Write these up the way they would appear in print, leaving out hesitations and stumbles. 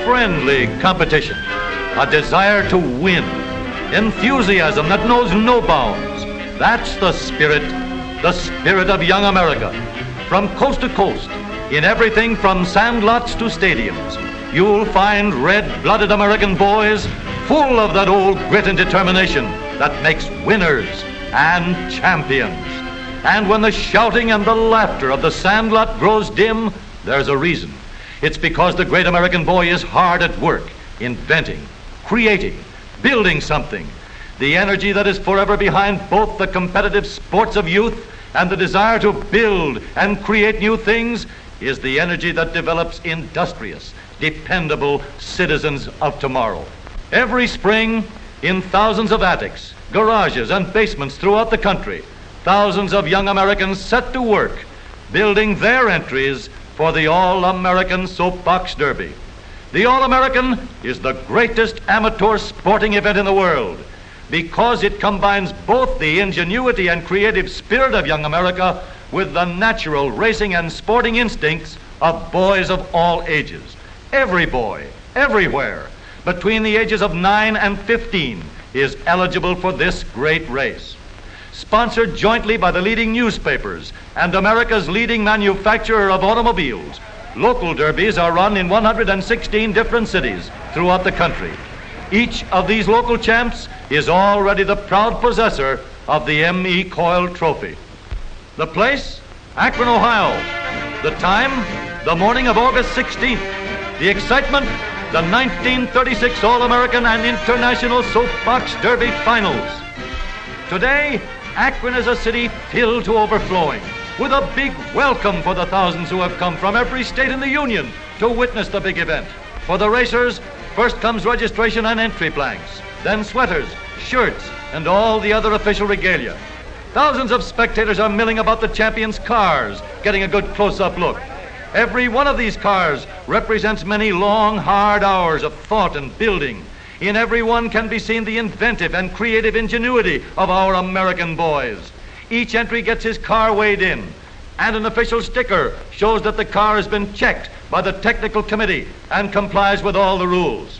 Friendly competition, a desire to win, enthusiasm that knows no bounds. That's the spirit of young America. From coast to coast, in everything from sandlots to stadiums, you'll find red-blooded American boys full of that old grit and determination that makes winners and champions. And when the shouting and the laughter of the sandlot grows dim, there's a reason. It's because the great American boy is hard at work, inventing, creating, building something. The energy that is forever behind both the competitive sports of youth and the desire to build and create new things is the energy that develops industrious, dependable citizens of tomorrow. Every spring, in thousands of attics, garages, and basements throughout the country, thousands of young Americans set to work building their entries for the All-American Soapbox Derby. The All-American is the greatest amateur sporting event in the world because it combines both the ingenuity and creative spirit of young America with the natural racing and sporting instincts of boys of all ages. Every boy, everywhere, between the ages of 9 and 15 is eligible for this great race. Sponsored jointly by the leading newspapers and America's leading manufacturer of automobiles, local derbies are run in 116 different cities throughout the country. Each of these local champs is already the proud possessor of the M.E. Coyle Trophy. The place? Akron, Ohio. The time? The morning of August 16th. The excitement? The 1936 All-American and International Soapbox Derby Finals. Today, Akron is a city filled to overflowing, with a big welcome for the thousands who have come from every state in the Union to witness the big event. For the racers, first comes registration and entry blanks, then sweaters, shirts, and all the other official regalia. Thousands of spectators are milling about the champions' cars, getting a good close-up look. Every one of these cars represents many long, hard hours of thought and building. In every one can be seen the inventive and creative ingenuity of our American boys. Each entry gets his car weighed in, and an official sticker shows that the car has been checked by the technical committee and complies with all the rules.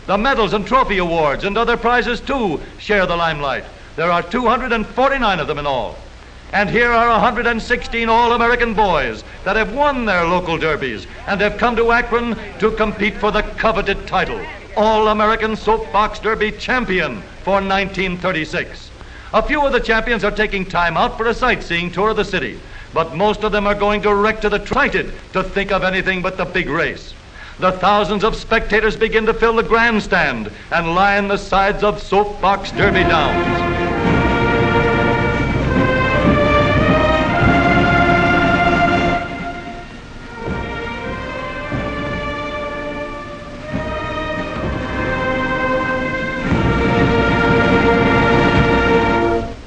The medals and trophy awards and other prizes, too, share the limelight. There are 249 of them in all. And here are 116 All-American boys that have won their local derbies and have come to Akron to compete for the coveted title, All-American Soapbox Derby Champion for 1936. A few of the champions are taking time out for a sightseeing tour of the city, but most of them are going direct to the excited to think of anything but the big race. The thousands of spectators begin to fill the grandstand and line the sides of Soapbox Derby Downs.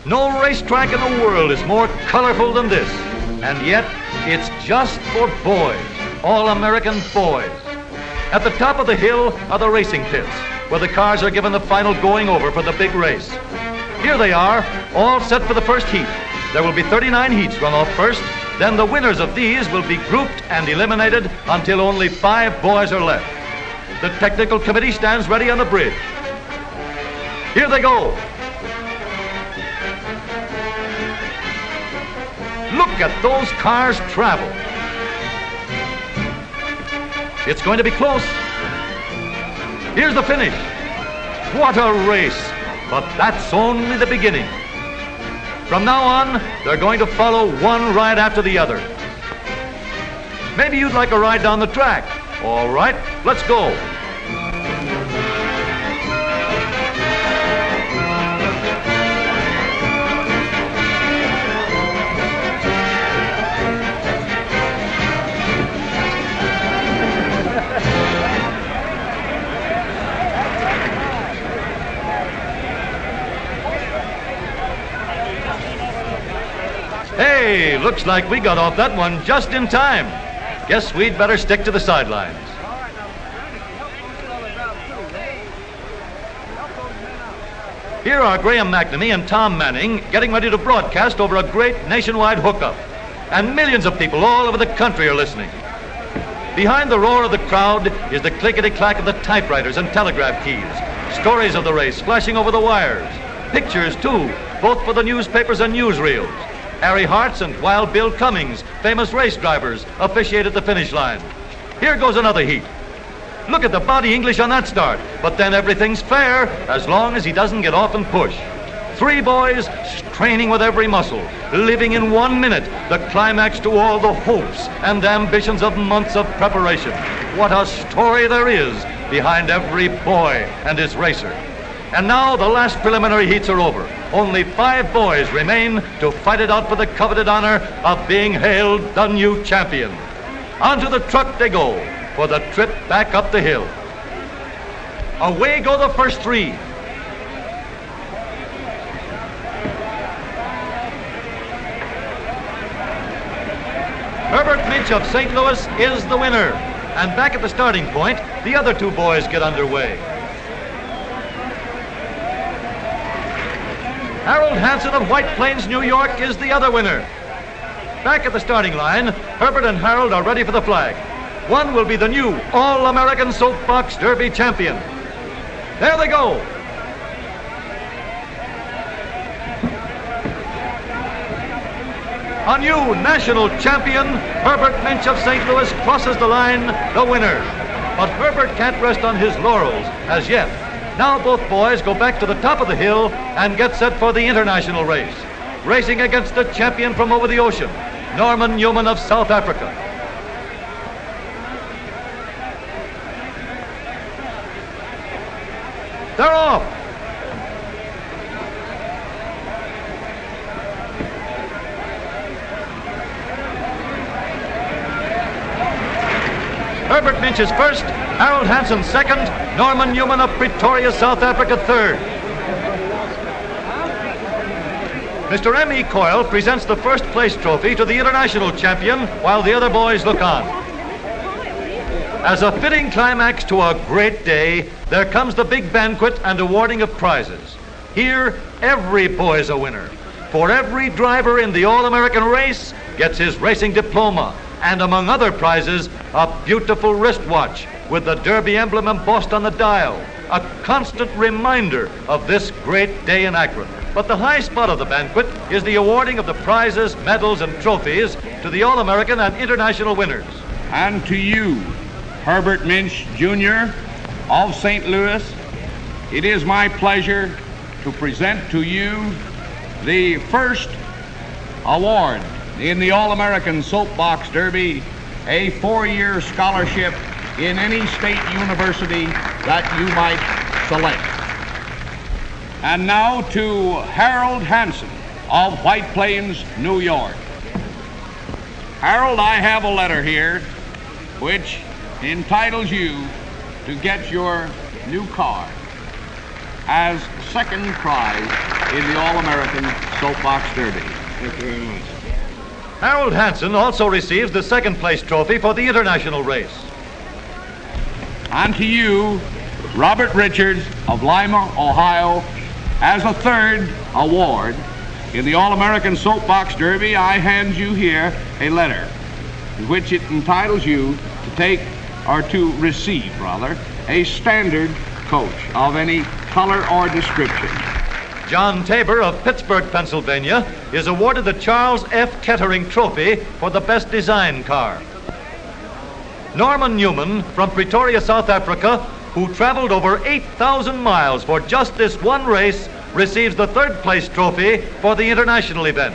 No racetrack in the world is more colorful than this, and yet it's just for boys, all-American boys. At the top of the hill are the racing pits, where the cars are given the final going over for the big race. Here they are, all set for the first heat. There will be 39 heats run off first, then the winners of these will be grouped and eliminated until only 5 boys are left. The technical committee stands ready on the bridge. Here they go. Look at those cars travel. It's going to be close. Here's the finish. What a race, but that's only the beginning. From now on, they're going to follow one ride after the other. Maybe you'd like a ride down the track. All right, let's go. Hey, looks like we got off that one just in time. Guess we'd better stick to the sidelines. Here are Graham McNamee and Tom Manning getting ready to broadcast over a great nationwide hookup. And millions of people all over the country are listening. Behind the roar of the crowd is the clickety-clack of the typewriters and telegraph keys. Stories of the race flashing over the wires. Pictures, too, both for the newspapers and newsreels. Harry Hartz and Wild Bill Cummings, famous race drivers, officiate at the finish line. Here goes another heat. Look at the body English on that start. But then everything's fair as long as he doesn't get off and push. 3 boys straining with every muscle, living in 1 minute the climax to all the hopes and ambitions of months of preparation. What a story there is behind every boy and his racer. And now the last preliminary heats are over. Only 5 boys remain to fight it out for the coveted honor of being hailed the new champion. Onto the truck they go for the trip back up the hill. Away go the first 3. Herbert Minch of St. Louis is the winner. And back at the starting point, the other 2 boys get underway. Harold Hansen of White Plains, New York is the other winner. Back at the starting line, Herbert and Harold are ready for the flag. One will be the new All-American Soapbox Derby champion. There they go. A new national champion, Herbert Minch of St. Louis, crosses the line, the winner. But Herbert can't rest on his laurels as yet. Now both boys go back to the top of the hill and get set for the international race. Racing against the champion from over the ocean, Norman Newman of South Africa. They're off. Herbert Minch is first, Harold Hansen second, Norman Newman of Pretoria, South Africa third. Mr. M.E. Coyle presents the first place trophy to the international champion while the other boys look on. As a fitting climax to a great day, there comes the big banquet and awarding of prizes. Here, every boy is a winner. For every driver in the All-American race gets his racing diploma, and among other prizes, a beautiful wristwatch with the Derby emblem embossed on the dial, a constant reminder of this great day in Akron. But the high spot of the banquet is the awarding of the prizes, medals, and trophies to the All-American and international winners. And to you, Herbert Minch, Jr. of St. Louis, it is my pleasure to present to you the first award in the All-American Soapbox Derby, a 4-year scholarship in any state university that you might select. And now to Harold Hansen of White Plains, New York. Harold, I have a letter here which entitles you to get your new car as second prize in the All-American Soapbox Derby. Thank you very much. Harold Hansen also receives the second place trophy for the international race. And to you, Robert Richards of Lima, Ohio, as a third award in the All-American Soapbox Derby, I hand you here a letter in which it entitles you to take, or to receive rather, a standard coach of any color or description. John Tabor of Pittsburgh, Pennsylvania, is awarded the Charles F. Kettering Trophy for the best design car. Norman Newman from Pretoria, South Africa, who traveled over 8,000 miles for just this one race, receives the third place trophy for the international event.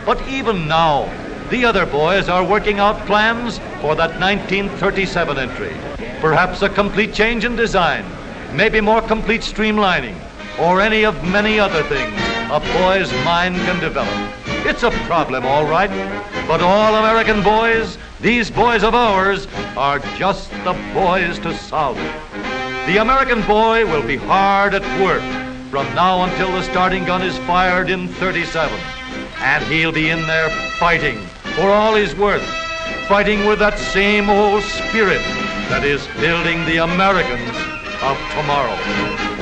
But even now, the other boys are working out plans for that 1937 entry. Perhaps a complete change in design, maybe more complete streamlining, or any of many other things a boy's mind can develop. It's a problem, all right, but all American boys, these boys of ours, are just the boys to solve it. The American boy will be hard at work from now until the starting gun is fired in 37. And he'll be in there fighting for all he's worth, fighting with that same old spirit that is building the Americans of tomorrow.